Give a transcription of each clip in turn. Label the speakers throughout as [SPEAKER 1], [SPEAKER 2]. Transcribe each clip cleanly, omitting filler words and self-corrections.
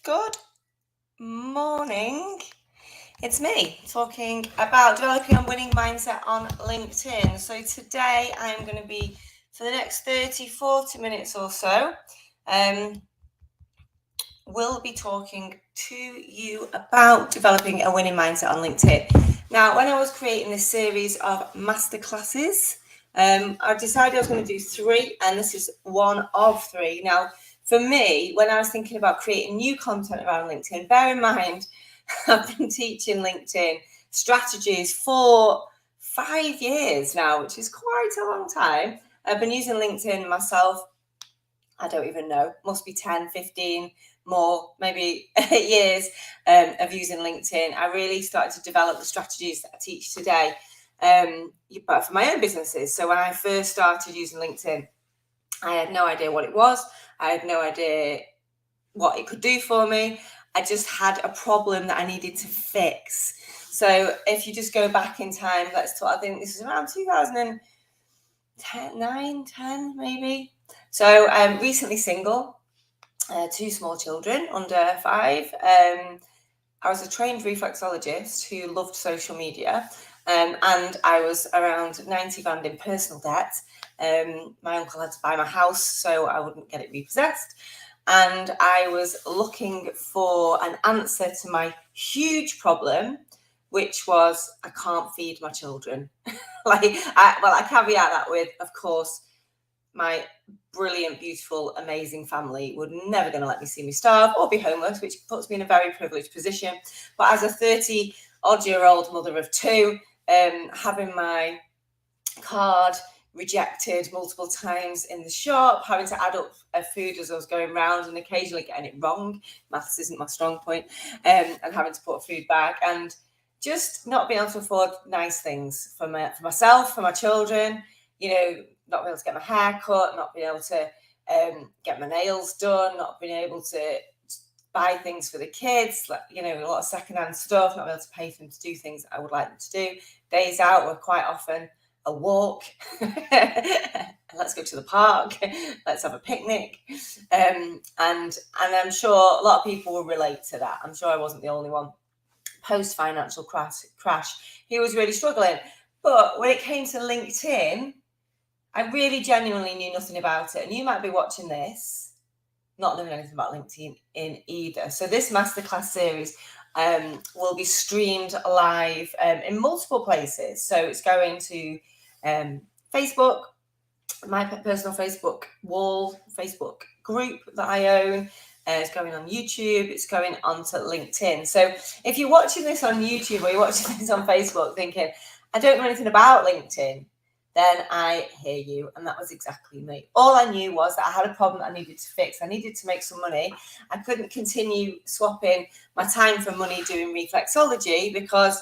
[SPEAKER 1] Good morning. It's me talking about developing a winning mindset on LinkedIn. So today I'm going to be, for the next 30, 40 minutes or so, we'll be talking to you about developing a winning mindset on LinkedIn. Now, when I was creating this series of masterclasses, I decided I was going to do 3, and this is one of 3. Now, for me, when I was thinking about creating new content around LinkedIn, bear in mind, I've been teaching LinkedIn strategies for 5 years now, which is quite a long time. I've been using LinkedIn myself, I don't even know, must be 10, 15 more, maybe years of using LinkedIn. I really started to develop the strategies that I teach today, but for my own businesses. So when I first started using LinkedIn, I had no idea what it was. I had no idea what it could do for me. I just had a problem that I needed to fix. So if you just go back in time, let's talk, I think this is around 2010, 10 maybe. So I'm recently single, 2 small children under 5. I was a trained reflexologist who loved social media, and I was around 90 grand in personal debt. My uncle had to buy my house so I wouldn't get it repossessed. And I was looking for an answer to my huge problem, which was I can't feed my children. I caveat that with, of course, my brilliant, beautiful, amazing family were never going to let me see me starve or be homeless, which puts me in a very privileged position. But as a 30-odd-year-old mother of 2, having my card rejected multiple times in the shop, having to add up food as I was going round and occasionally getting it wrong, maths isn't my strong point, and having to put food back, and just not being able to afford nice things for myself, for my children, not being able to get my hair cut, not being able to get my nails done, not being able to buy things for the kids, a lot of secondhand stuff, not being able to pay for them to do things I would like them to do. Days out were quite often a walk. Let's go to the park. Let's have a picnic. And I'm sure a lot of people will relate to that. I'm sure I wasn't the only one. Post-financial crash, he was really struggling. But when it came to LinkedIn, I really genuinely knew nothing about it. And you might be watching this not knowing anything about LinkedIn either. So this masterclass series will be streamed live in multiple places. So it's going to Facebook, my personal Facebook wall, Facebook group that I own. It's going on YouTube. It's going onto LinkedIn. So if you're watching this on YouTube or you're watching this on Facebook thinking, I don't know anything about LinkedIn, then I hear you. And that was exactly me. All I knew was that I had a problem that I needed to fix. I needed to make some money. I couldn't continue swapping my time for money doing reflexology because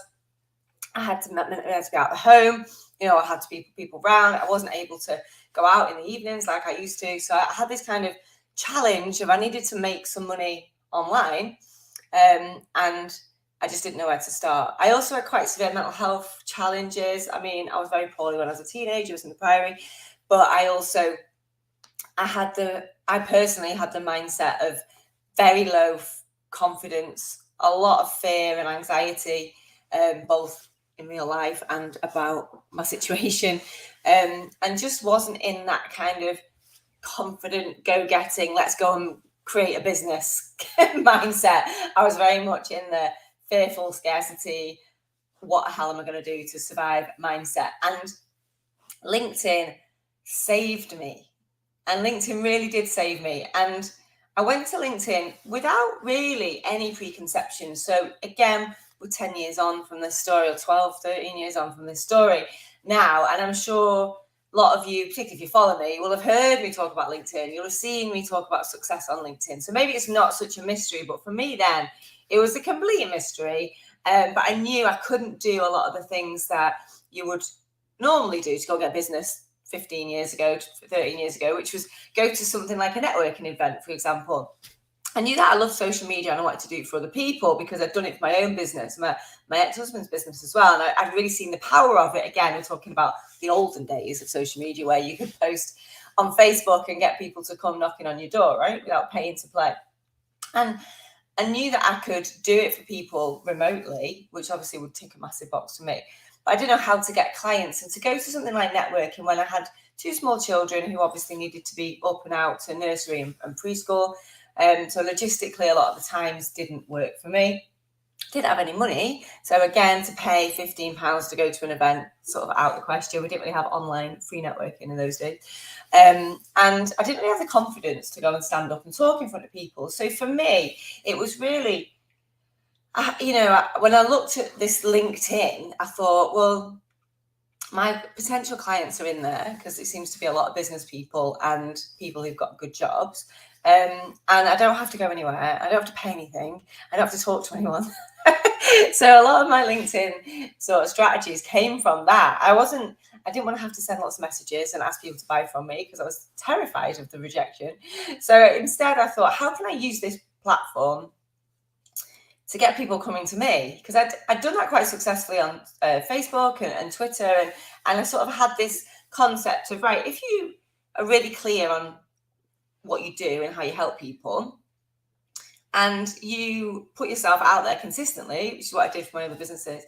[SPEAKER 1] I had to be out of the home. I had to be people around. I wasn't able to go out in the evenings like I used to. So I had this kind of challenge of I needed to make some money online. And I just didn't know where to start. I also had quite severe mental health challenges. I mean, I was very poorly when I was a teenager. I was in the Priory. But I personally had the mindset of very low confidence, a lot of fear and anxiety, both in real life and about my situation, and just wasn't in that kind of confident, go-getting, let's go and create a business mindset. I was very much in the fearful scarcity, what the hell am I going to do to survive mindset. And LinkedIn saved me. And LinkedIn really did save me. And I went to LinkedIn without really any preconceptions. So again, we're 10 years on from this story, or 12, 13 years on from this story now. And I'm sure a lot of you, particularly if you follow me, will have heard me talk about LinkedIn. You'll have seen me talk about success on LinkedIn. So maybe it's not such a mystery, but for me then, it was a complete mystery. But I knew I couldn't do a lot of the things that you would normally do to go get business 15 years ago, 13 years ago, which was go to something like a networking event, for example. I knew that I loved social media and I wanted to do it for other people because I'd done it for my own business, my ex-husband's business as well. And I'd really seen the power of it. Again, we're talking about the olden days of social media where you could post on Facebook and get people to come knocking on your door, right, without paying to play. And I knew that I could do it for people remotely, which obviously would tick a massive box for me. But I didn't know how to get clients and to go to something like networking when I had 2 small children who obviously needed to be up and out to nursery and preschool. So logistically, a lot of the times didn't work for me. Didn't have any money. So again, to pay £15 to go to an event, sort of out the question. We didn't really have online free networking in those days. And I didn't really have the confidence to go and stand up and talk in front of people. So for me, it was really, when I looked at this LinkedIn, I thought, well, my potential clients are in there because it seems to be a lot of business people and people who've got good jobs. And I don't have to go anywhere. I don't have to pay anything. I don't have to talk to anyone. So a lot of my LinkedIn sort of strategies came from that. I didn't want to have to send lots of messages and ask people to buy from me because I was terrified of the rejection. So instead I thought, how can I use this platform to get people coming to me? Because I'd done that quite successfully on Facebook and Twitter. And I sort of had this concept of, right, if you are really clear on what you do and how you help people, and you put yourself out there consistently, which is what I did for my other businesses,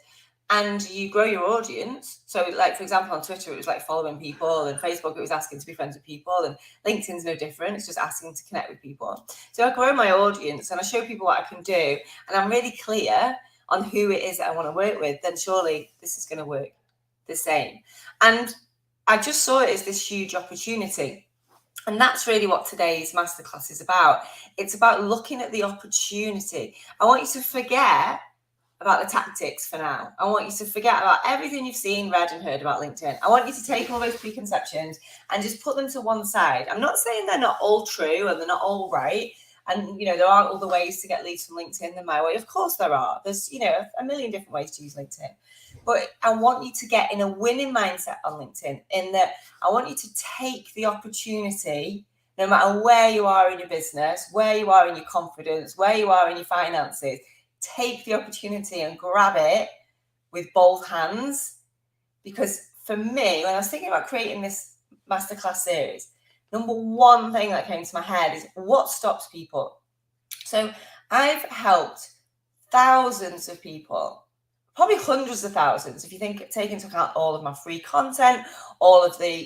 [SPEAKER 1] and you grow your audience. So like, for example, on Twitter, it was like following people, and Facebook, it was asking to be friends with people, and LinkedIn's no different. It's just asking to connect with people. So I grow my audience and I show people what I can do, and I'm really clear on who it is that I want to work with, then surely this is going to work the same. And I just saw it as this huge opportunity. And that's really what today's masterclass is about. It's about looking at the opportunity. I want you to forget about the tactics for now. I want you to forget about everything you've seen, read, and heard about LinkedIn. I want you to take all those preconceptions and just put them to one side. I'm not saying they're not all true and they're not all right. And, there aren't other ways to get leads from LinkedIn than my way. Of course there are. There's, a million different ways to use LinkedIn. But I want you to get in a winning mindset on LinkedIn, in that I want you to take the opportunity, no matter where you are in your business, where you are in your confidence, where you are in your finances, take the opportunity and grab it with both hands. Because for me, when I was thinking about creating this masterclass series, number one thing that came to my head is what stops people. So I've helped thousands of people, probably hundreds of thousands, if you take into account all of my free content, all of the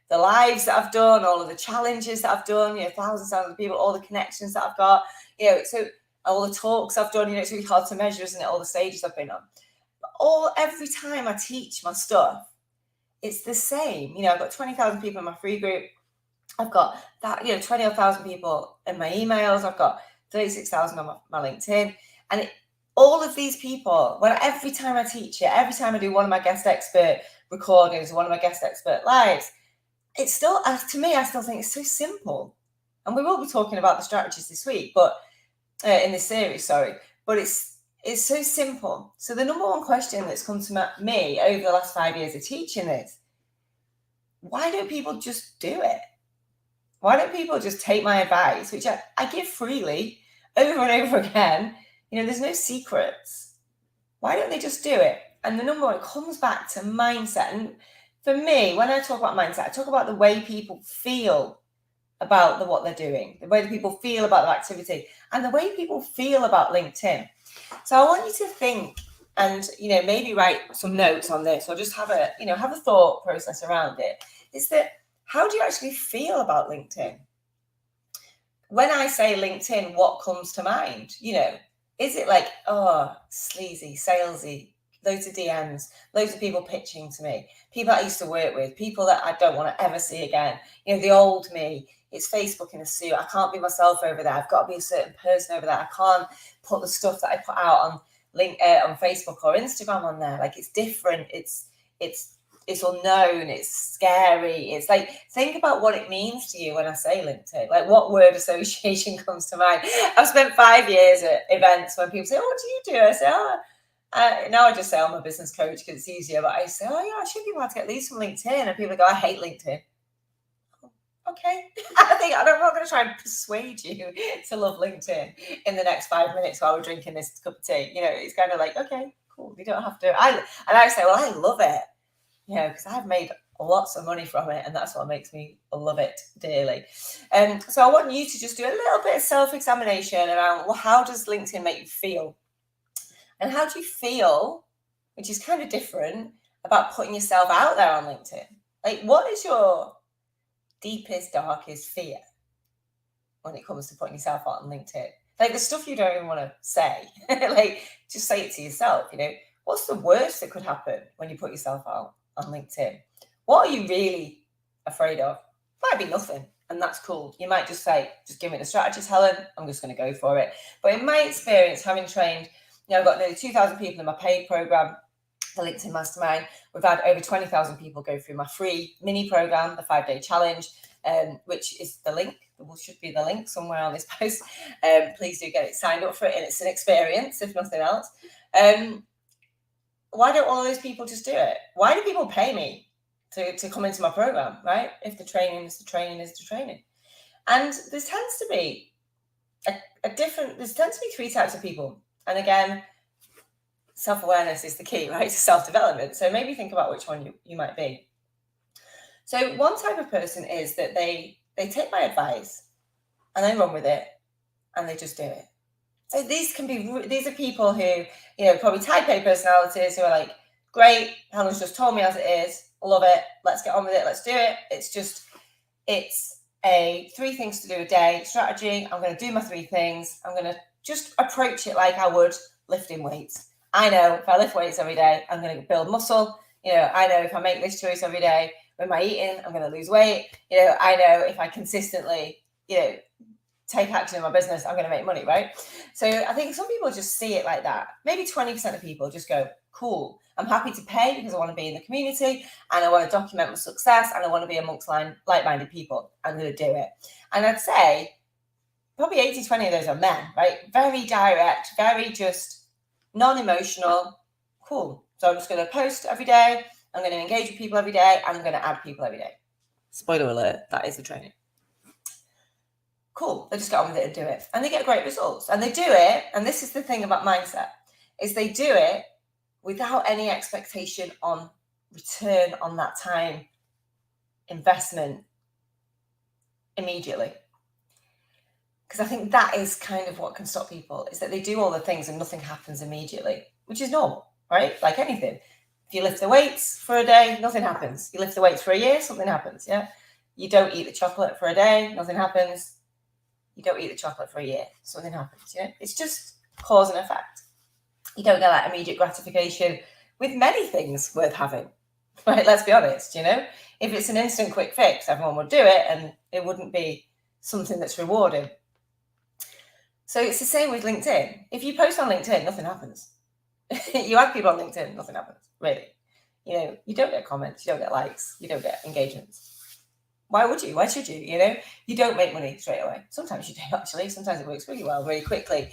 [SPEAKER 1] lives that I've done, all of the challenges that I've done, thousands of people, all the connections that I've got, so all the talks I've done, it's really hard to measure, isn't it? All the stages I've been on. But every time I teach my stuff, it's the same. I've got 20,000 people in my free group. I've got that, 20,000 people in my emails. I've got 36,000 on my LinkedIn. And all of these people, every time I teach it, every time I do one of my guest expert recordings, one of my guest expert lives, it's still, to me, I still think it's so simple. And we will be talking about the strategies this week, but in this series, but it's so simple. So the number one question that's come to me over the last 5 years of teaching is, why don't people just do it? Why don't people just take my advice, which I give freely over and over again? There's no secrets. Why don't they just do it? And the number one, it comes back to mindset. And for me, when I talk about mindset, I talk about the way people feel about what they're doing, the way that people feel about the activity, and the way people feel about LinkedIn. So I want you to think and, maybe write some notes on this, or just have a thought process around it. Is that, how do you actually feel about LinkedIn? When I say LinkedIn, what comes to mind? Is it like, oh, sleazy, salesy, loads of DMs, loads of people pitching to me, people I used to work with, people that I don't want to ever see again, the old me? It's Facebook in a suit. I can't be myself over there. I've got to be a certain person over there. I can't put the stuff that I put out on on Facebook or Instagram on there. Like, it's different. It's unknown. It's scary. It's like, think about what it means to you when I say LinkedIn. Like, what word association comes to mind? I've spent 5 years at events when people say, oh, what do you do? I say, now I just say I'm a business coach because it's easier. But I say, oh yeah, I should be able to get leads from LinkedIn. And people go, I hate LinkedIn. Okay. I'm not going to try and persuade you to love LinkedIn in the next 5 minutes while we're drinking this cup of tea. It's kind of like, okay, cool. You don't have to. I say, well, I love it. Because I've made lots of money from it, and that's what makes me love it dearly. So I want you to just do a little bit of self-examination around, well, how does LinkedIn make you feel? And how do you feel, which is kind of different, about putting yourself out there on LinkedIn? Like, what is your deepest, darkest fear when it comes to putting yourself out on LinkedIn? Like the stuff you don't even want to say. Like, just say it to yourself, what's the worst that could happen when you put yourself out on LinkedIn? What are you really afraid of? Might be nothing, and that's cool. You might just say, just give me the strategies, Helen. I'm just going to go for it. But in my experience, having trained, I've got nearly 2,000 people in my paid program, the LinkedIn Mastermind. We've had over 20,000 people go through my free mini program, the 5-day challenge, which is the link. There should be the link somewhere on this post. Please do get it signed up for it, and it's an experience, if nothing else. Why don't all those people just do it? Why do people pay me to come into my program, right? If the training is the training is the training. And there tends to be there tends to be 3 types of people. And again, self-awareness is the key, right, to self-development. So maybe think about which one you might be. So one type of person is that they take my advice and they run with it and they just do it. So these are people who, probably type A personalities who are like, great, Helen's just told me as it is, love it, let's get on with it, let's do it. It's a 3 things to do a day strategy. I'm going to do my 3 things. I'm going to just approach it like I would lifting weights. I know if I lift weights every day, I'm going to build muscle. I know if I make this choice every day with my eating, I'm going to lose weight. I know if I consistently, take action in my business, I'm going to make money, right? So I think some people just see it like that. Maybe 20% of people just go, cool, I'm happy to pay because I want to be in the community and I want to document my success and I want to be amongst like-minded people. I'm going to do it. And I'd say probably 80-20 of those are men, right? Very direct, very just non-emotional. Cool. So I'm just going to post every day. I'm going to engage with people every day. And I'm going to add people every day. Spoiler alert, that is the training. Cool. They just get on with it and do it. And they get great results. And they do it. And this is the thing about mindset, is they do it without any expectation on return on that time investment immediately. Because I think that is kind of what can stop people, is that they do all the things and nothing happens immediately, which is normal, right? Like anything. If you lift the weights for a day, nothing happens. You lift the weights for a year, something happens, yeah? You don't eat the chocolate for a day, nothing happens. You don't eat the chocolate for a year, something happens, yeah? It's just cause and effect. You don't get that immediate gratification with many things worth having, right? Let's be honest, If it's an instant quick fix, everyone would do it and it wouldn't be something that's rewarding. So it's the same with LinkedIn. If you post on LinkedIn, nothing happens. You add people on LinkedIn, nothing happens, really. You don't get comments, you don't get likes, you don't get engagements. Why would you? Why should you? You don't make money straight away. Sometimes you do, actually. Sometimes it works really well, really quickly.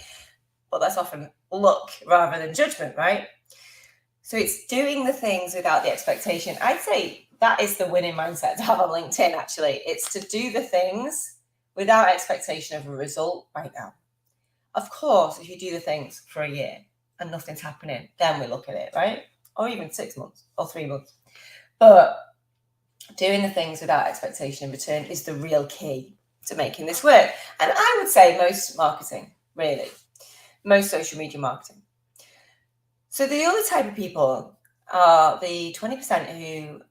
[SPEAKER 1] But that's often luck rather than judgment, right? So it's doing the things without the expectation. I'd say that is the winning mindset to have on LinkedIn, actually. It's to do the things without expectation of a result right now. Of course, if you do the things for a year and nothing's happening, then we look at it, right? Or even 6 months or 3 months. But doing the things without expectation in return is the real key to making this work. And I would say most marketing, really, most social media marketing. So the other type of people are the 20% who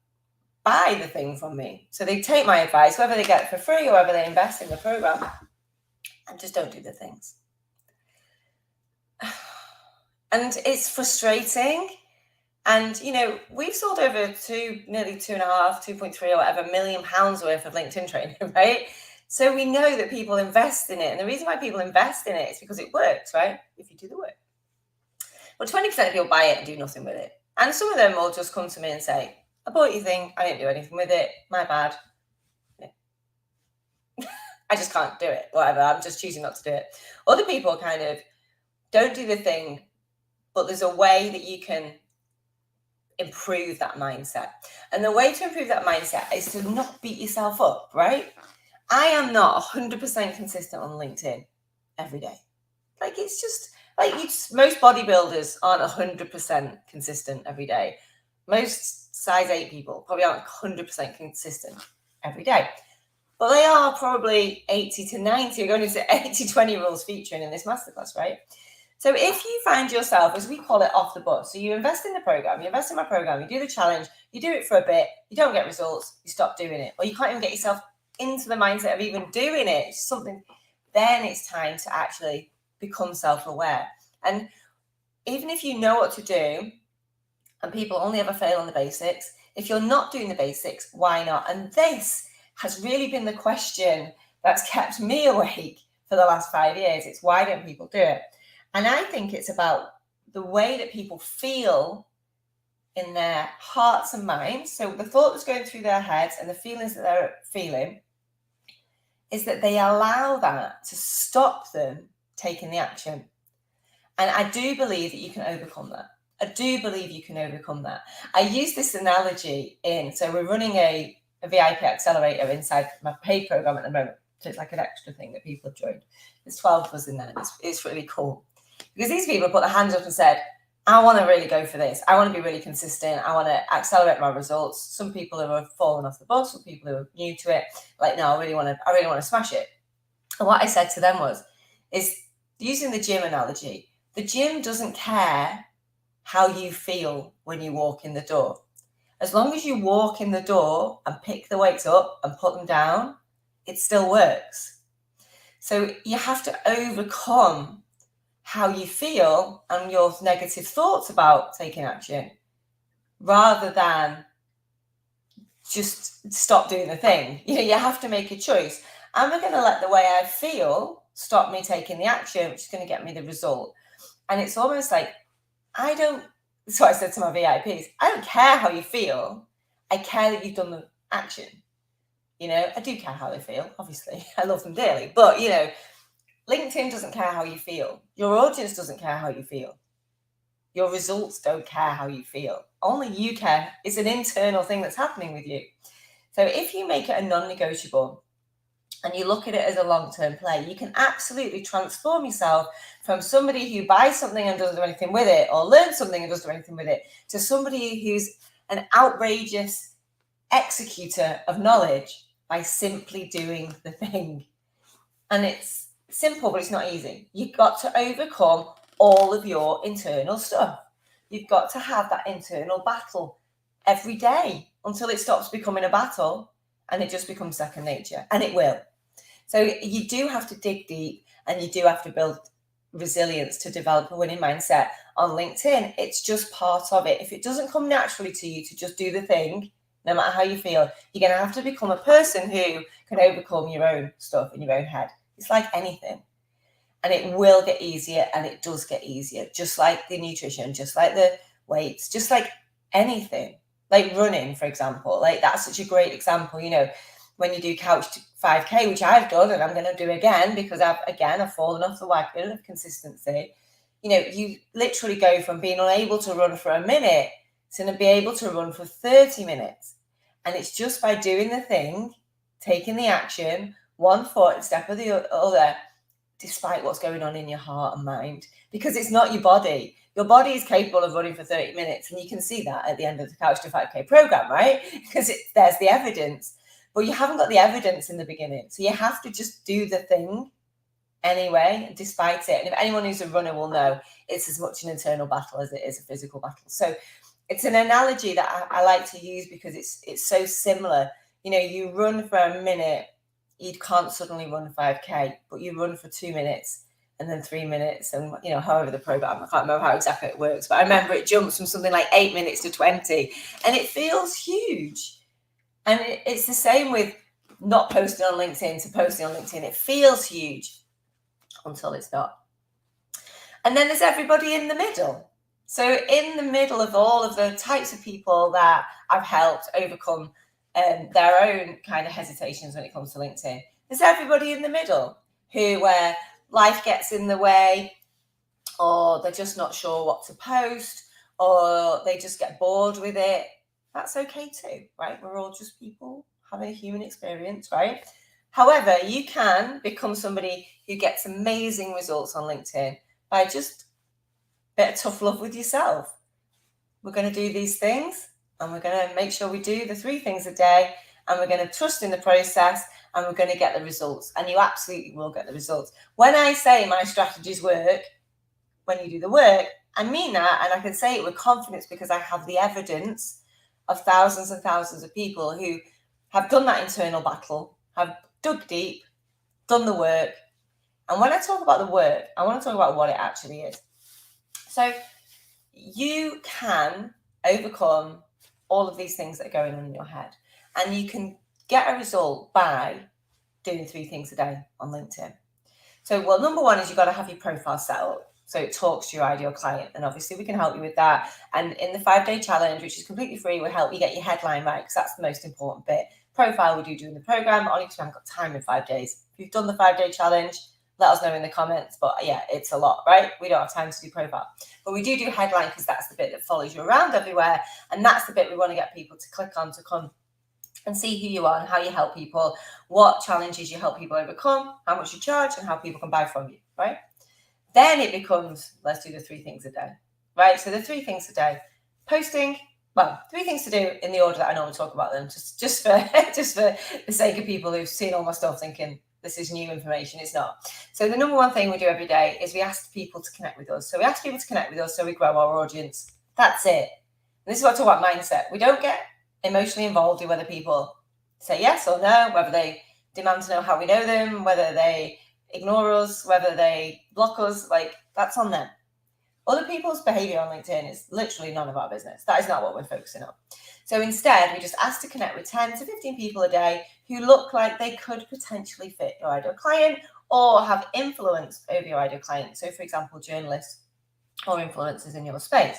[SPEAKER 1] buy the thing from me. So they take my advice, whether they get it for free or whether they invest in the program, and just don't do the things. And it's frustrating. And, we've sold over nearly 2.5, 2.3 or whatever million pounds worth of LinkedIn training, right? So we know that people invest in it. And the reason why people invest in it is because it works, right? If you do the work. But 20% of people buy it and do nothing with it. And some of them will just come to me and say, I bought your thing. I didn't do anything with it. My bad. I just can't do it. Whatever. I'm just choosing not to do it. Other people kind of don't do the thing, but there's a way that you can improve that mindset. And the way to improve that mindset is to not beat yourself up, right? I am not 100% consistent on LinkedIn every day. Like, it's just like most bodybuilders aren't 100% consistent every day. Most size 8 people probably aren't 100% consistent every day. But they are probably 80 to 90. We're going into 80-20 rules featuring in this masterclass, right? So if you find yourself, as we call it, off the bus, so you invest in the program, you invest in my program, you do the challenge, you do it for a bit, you don't get results, you stop doing it, or you can't even get yourself into the mindset of even doing it, it's something, then it's time to actually become self-aware. And even if you know what to do, and people only ever fail on the basics, if you're not doing the basics, why not? And this has really been the question that's kept me awake for the last 5 years. It's why don't people do it? And I think it's about the way that people feel in their hearts and minds. So the thought that's going through their heads and the feelings that they're feeling is that they allow that to stop them taking the action. And I do believe that you can overcome that. I do believe you can overcome that. I use this analogy so we're running a VIP accelerator inside my paid program at the moment. So it's like an extra thing that people have joined. There's 12 of us in there. It's really cool. Because these people put their hands up and said, I want to really go for this. I want to be really consistent. I want to accelerate my results. Some people who have fallen off the bus, some people who are new to it, like, no, I really want to smash it. And what I said to them is using the gym analogy, the gym doesn't care how you feel when you walk in the door. As long as you walk in the door and pick the weights up and put them down, it still works. So you have to overcome how you feel and your negative thoughts about taking action rather than just stop doing the thing. You have to make a choice. Am I going to let the way I feel stop me taking the action, which is going to get me the result? And it's almost like, that's what I said to my VIPs, I don't care how you feel. I care that you've done the action. I do care how they feel, obviously. I love them dearly. But, LinkedIn doesn't care how you feel. Your audience doesn't care how you feel. Your results don't care how you feel. Only you care. It's an internal thing that's happening with you. So if you make it a non-negotiable and you look at it as a long-term play, you can absolutely transform yourself from somebody who buys something and doesn't do anything with it, or learns something and doesn't do anything with it, to somebody who's an outrageous executor of knowledge by simply doing the thing. And it's simple, but it's not easy. You've got to overcome all of your internal stuff. You've got to have that internal battle every day until it stops becoming a battle and it just becomes second nature, and it will. So you do have to dig deep, and you do have to build resilience to develop a winning mindset on LinkedIn. It's just part of it. If it doesn't come naturally to you to just do the thing, no matter how you feel, you're going to have to become a person who can overcome your own stuff in your own head. It's like anything. And it will get easier, and it does get easier, just like the nutrition, just like the weights, just like anything, like running, for example. Like, that's such a great example, when you do Couch 5K, which I've done and I'm going to do again because I've fallen off the wagon of consistency. You literally go from being unable to run for a minute to be able to run for 30 minutes. And it's just by doing the thing, taking the action, one foot step of the other, despite what's going on in your heart and mind, because it's not your body. Your body is capable of running for 30 minutes, and you can see that at the end of the Couch to 5K program, right? Because there's the evidence, but you haven't got the evidence in the beginning. So you have to just do the thing anyway, despite it. And if anyone who's a runner will know, it's as much an internal battle as it is a physical battle. So it's an analogy that I like to use because it's so similar. You run for a minute, you can't suddenly run 5K, but you run for 2 minutes and then 3 minutes, and however the program, I can't remember how exactly it works, but I remember it jumps from something like 8 minutes to 20, and it feels huge. And it's the same with not posting on LinkedIn to posting on LinkedIn. It feels huge until it's not. And then there's everybody in the middle. So in the middle of all of the types of people that I've helped overcome their own kind of hesitations when it comes to LinkedIn, there's everybody in the middle where life gets in the way, or they're just not sure what to post, or they just get bored with it. That's okay too, right? We're all just people having a human experience, right? However, you can become somebody who gets amazing results on LinkedIn by just a bit of tough love with yourself. We're going to do these things. and we're going to make sure we do the 3 things a day, and we're going to trust in the process, and we're going to get the results. And you absolutely will get the results. When I say my strategies work, when you do the work, I mean that, and I can say it with confidence because I have the evidence of thousands and thousands of people who have done that internal battle, have dug deep, done the work. And when I talk about the work, I want to talk about what it actually is. So you can overcome all of these things that are going on in your head, and you can get a result by doing 3 things a day on LinkedIn. So, well, number 1 is you've got to have your profile set up so it talks to your ideal client, and obviously we can help you with that. And in the 5-day challenge, which is completely free, we'll help you get your headline right, because that's the most important bit. Profile we do during the program, only because we haven't got time in 5 days. If you've done the 5-day challenge, let us know in the comments. But yeah, it's a lot, right? We don't have time to do profile, but we do headline, because that's the bit that follows you around everywhere, and that's the bit we want to get people to click on to come and see who you are and how you help people, what challenges you help people overcome, how much you charge, and how people can buy from you, right? Then it becomes, let's do the 3 things a day, right? So the 3 things a day, posting, well, 3 things to do in the order that I normally talk about them, just for the sake of people who've seen all my stuff thinking this is new information. It's not. So the number 1 thing we do every day is we ask people to connect with us. So we ask people to connect with us so we grow our audience. That's it. And this is what I talk about mindset. We don't get emotionally involved in whether people say yes or no, whether they demand to know how we know them, whether they ignore us, whether they block us. Like, that's on them. Other people's behavior on LinkedIn is literally none of our business. That is not what we're focusing on. So instead, we just ask to connect with 10 to 15 people a day who look like they could potentially fit your ideal client or have influence over your ideal client. So, for example, journalists or influencers in your space.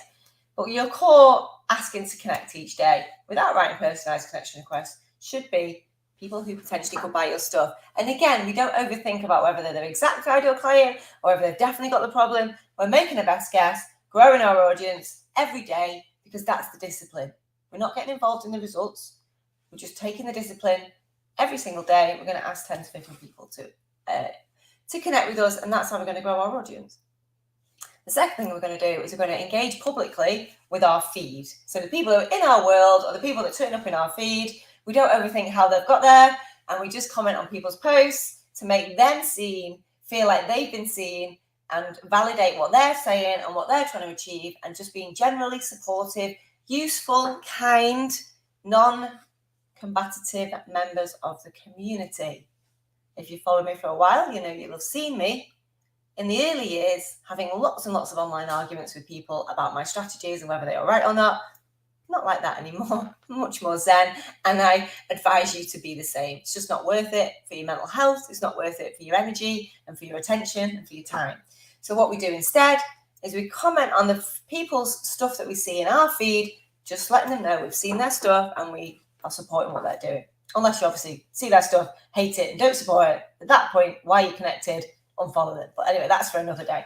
[SPEAKER 1] But your core asking to connect each day without writing personalized connection requests should be people who potentially could buy your stuff. And again, we don't overthink about whether they're the exact ideal client or whether they've definitely got the problem. We're making a best guess, growing our audience every day, because that's the discipline. We're not getting involved in the results. We're just taking the discipline every single day. We're going to ask 10 to 15 people to connect with us, and that's how we're going to grow our audience. The second thing we're going to do is we're going to engage publicly with our feed. So the people who are in our world, or the people that turn up in our feed, we don't overthink how they've got there, and we just comment on people's posts to make them seen, feel like they've been seen, and validate what they're saying and what they're trying to achieve, and just being generally supportive, useful, kind, non-combative members of the community. If you follow me for a while, you know you'll have seen me in the early years having lots and lots of online arguments with people about my strategies and whether they are right or not. Not like that anymore, much more zen, and I advise you to be the same. It's just not worth it for your mental health, it's not worth it for your energy and for your attention and for your time. So what we do instead is we comment on the people's stuff that we see in our feed, just letting them know we've seen their stuff and we are supporting what they're doing. Unless you obviously see their stuff, hate it, and don't support it. At that point, why are you connected? Unfollow them. But anyway, that's for another day.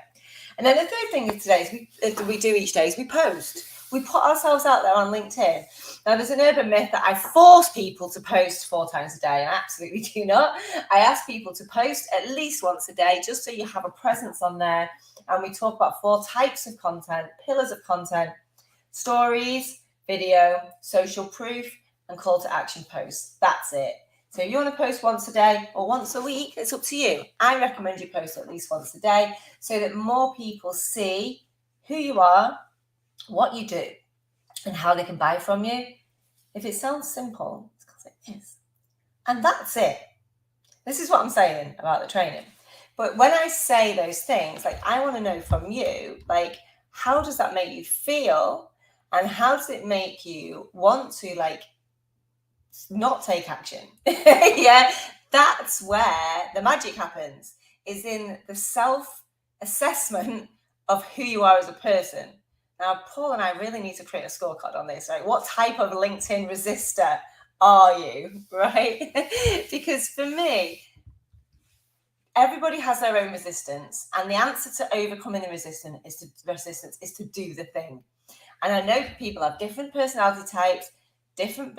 [SPEAKER 1] And then the third thing of today is we do each day is we post. We put ourselves out there on LinkedIn. Now, there's an urban myth that I force people to post 4 times a day, and I absolutely do not. I ask people to post at least once a day, just so you have a presence on there. And we talk about 4 types of content, pillars of content: stories, video, social proof, and call to action posts. That's it. So if you want to post once a day or once a week, it's up to you. I recommend you post at least once a day so that more people see who you are, what you do, and how they can buy from you. If it sounds simple, it's because it is. And that's it. This is what I'm saying about the training. But when I say those things, like, I want to know from you, like, how does that make you feel? And how does it make you want to, like, not take action? Yeah, that's where the magic happens, is in the self-assessment of who you are as a person. Now, Paul and I really need to create a scorecard on this, right? What type of LinkedIn resistor are you, right? Because for me, everybody has their own resistance, and the answer to overcoming the resistance is to do the thing. And I know people have different personality types, different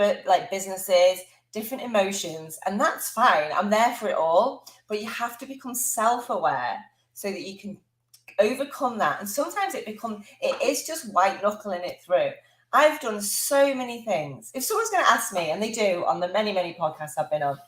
[SPEAKER 1] businesses, different emotions, and that's fine. I'm there for it all, but you have to become self-aware so that you can overcome that. And sometimes it is just white knuckling it through. I've done so many things. If someone's going to ask me, and they do on the many, many podcasts I've been on,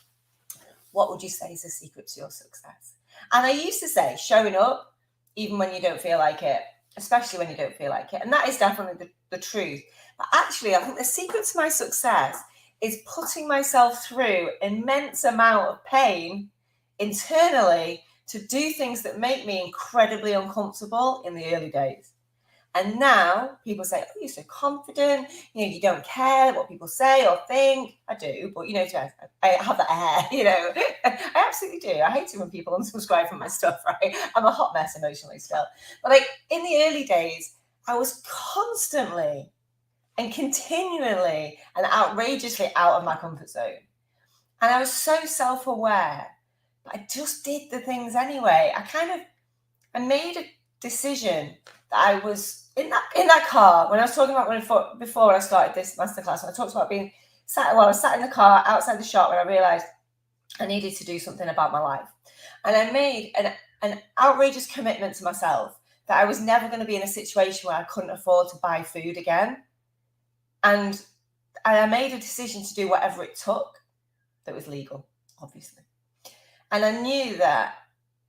[SPEAKER 1] what would you say is the secret to your success? And I used to say showing up even when you don't feel like it, especially when you don't feel like it. And that is definitely the truth. But actually, I think the secret to my success is putting myself through immense amount of pain internally to do things that make me incredibly uncomfortable in the early days. And now people say, oh, you're so confident, you don't care what people say or think. I do, but I have that air, I absolutely do. I hate it when people unsubscribe from my stuff, right? I'm a hot mess emotionally still. But like in the early days, I was constantly and continually and outrageously out of my comfort zone. And I was so self-aware, but I just did the things anyway. I made a decision that I was in that car when I was talking about before I started this masterclass. I talked about being I was sat in the car outside the shop when I realized I needed to do something about my life. And I made an outrageous commitment to myself that I was never going to be in a situation where I couldn't afford to buy food again. And I made a decision to do whatever it took that was legal, obviously. And I knew that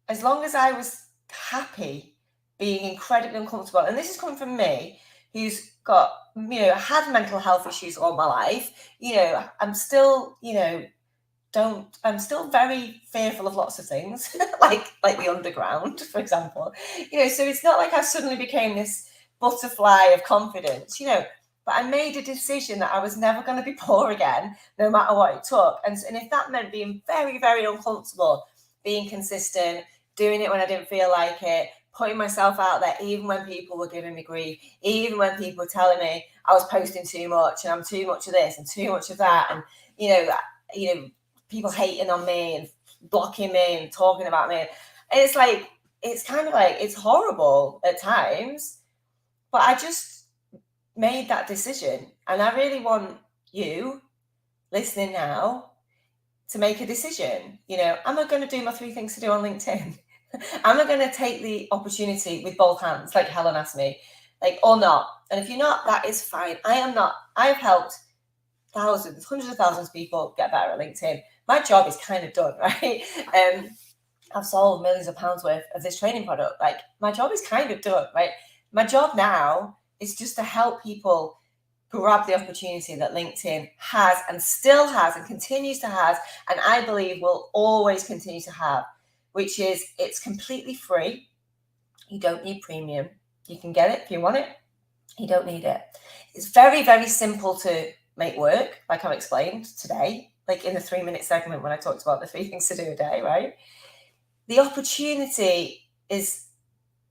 [SPEAKER 1] as long as I was happy being incredibly uncomfortable, and this is coming from me, who's got, had mental health issues all my life, I'm still, I'm still very fearful of lots of things, like the underground, for example, so it's not like I suddenly became this butterfly of confidence, but I made a decision that I was never going to be poor again, no matter what it took. And if that meant being very, very uncomfortable, being consistent, doing it when I didn't feel like it, putting myself out there, even when people were giving me grief, even when people were telling me I was posting too much and I'm too much of this and too much of that. And, people hating on me and blocking me and talking about me. And it's like, it's kind of like, it's horrible at times, but I just made that decision. And I really want you listening now to make a decision. Am I going to do my 3 things to do on LinkedIn? Am I going to take the opportunity with both hands, like Helen asked me, or not? And if you're not, that is fine. I am not. I've helped thousands, hundreds of thousands of people get better at LinkedIn. My job is kind of done, right? I've sold millions of pounds worth of this training product. My job is kind of done, right? My job now is just to help people grab the opportunity that LinkedIn has and still has and continues to have, and I believe will always continue to have, which is it's completely free. You don't need premium. You can get it if you want it. You don't need it. It's very, very simple to make work, like I've explained today, like in the 3-minute segment when I talked about the 3 things to do a day, right? The opportunity is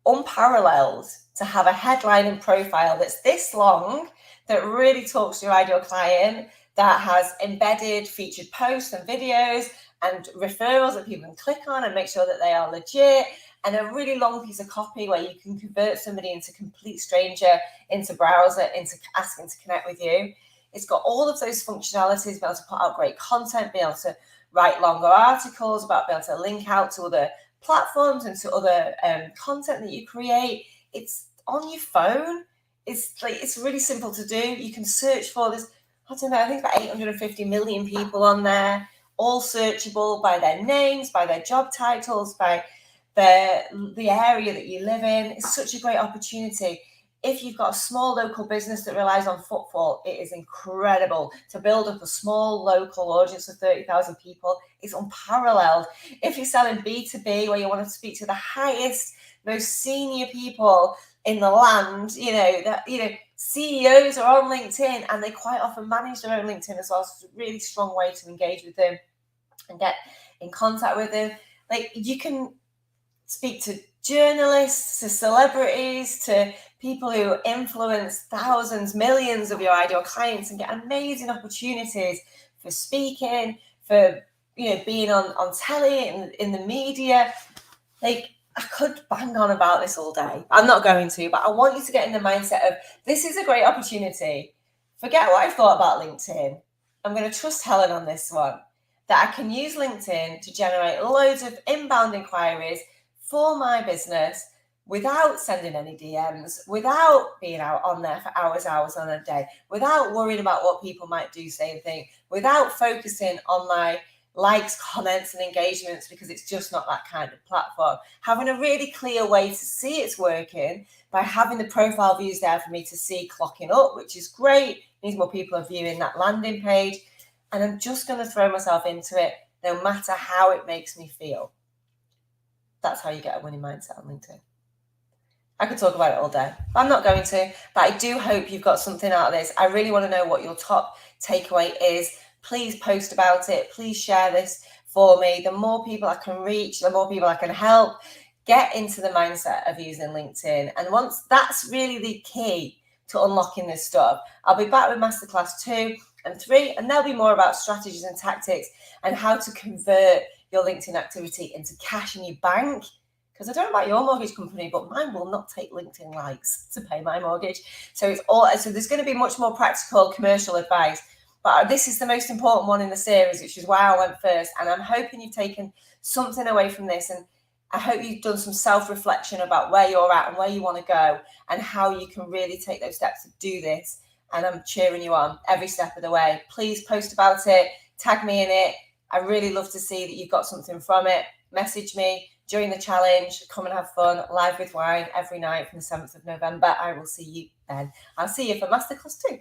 [SPEAKER 1] unparalleled to have a headline and profile that's this long, that really talks to your ideal client, that has embedded featured posts and videos and referrals that people can click on and make sure that they are legit, and a really long piece of copy where you can convert somebody into complete stranger, into browser, into asking to connect with you. It's got all of those functionalities, be able to put out great content, be able to write longer articles, be able to link out to other platforms and to other content that you create. It's on your phone. It's really simple to do. You can search for this. I don't know, I think about 850 million people on there, all searchable by their names, by their job titles, by the area that you live in. It's such a great opportunity. If you've got a small local business that relies on footfall, it is incredible to build up a small local audience of 30,000 people. It's unparalleled. If you're selling B2B, where you want to speak to the highest, most senior people in the land, CEOs are on LinkedIn, and they quite often manage their own LinkedIn as well. So it's a really strong way to engage with them and get in contact with them. You can speak to journalists, to celebrities, to people who influence thousands, millions of your ideal clients, and get amazing opportunities for speaking, for being on telly and in the media. I could bang on about this all day. I'm not going to, but I want you to get in the mindset of this is a great opportunity. Forget what I thought about LinkedIn. I'm going to trust Helen on this one, that I can use LinkedIn to generate loads of inbound inquiries for my business without sending any DMs, without being out on there for hours on a day, without worrying about what people might do, say, and think, without focusing on my likes, comments, and engagements, because it's just not that kind of platform. Having a really clear way to see it's working by having the profile views there for me to see clocking up, which is great. Means more people are viewing that landing page. And I'm just going to throw myself into it, no matter how it makes me feel. That's how you get a winning mindset on LinkedIn. I could talk about it all day, but I'm not going to. But I do hope you've got something out of this. I really want to know what your top takeaway is. Please post about it. Please share this for me. The more people I can reach, the more people I can help get into the mindset of using LinkedIn. And once that's really the key to unlocking this stuff, I'll be back with Masterclass 2 and 3, and there'll be more about strategies and tactics and how to convert your LinkedIn activity into cash in your bank. Because I don't know about your mortgage company, but mine will not take LinkedIn likes to pay my mortgage. So there's going to be much more practical commercial advice. But this is the most important one in the series, which is why I went first. And I'm hoping you've taken something away from this. And I hope you've done some self-reflection about where you're at and where you want to go and how you can really take those steps to do this. And I'm cheering you on every step of the way. Please post about it. Tag me in it. I really love to see that you've got something from it. Message me. Join the challenge. Come and have fun. Live with Wine every night from the 7th of November. I will see you then. I'll see you for Masterclass 2.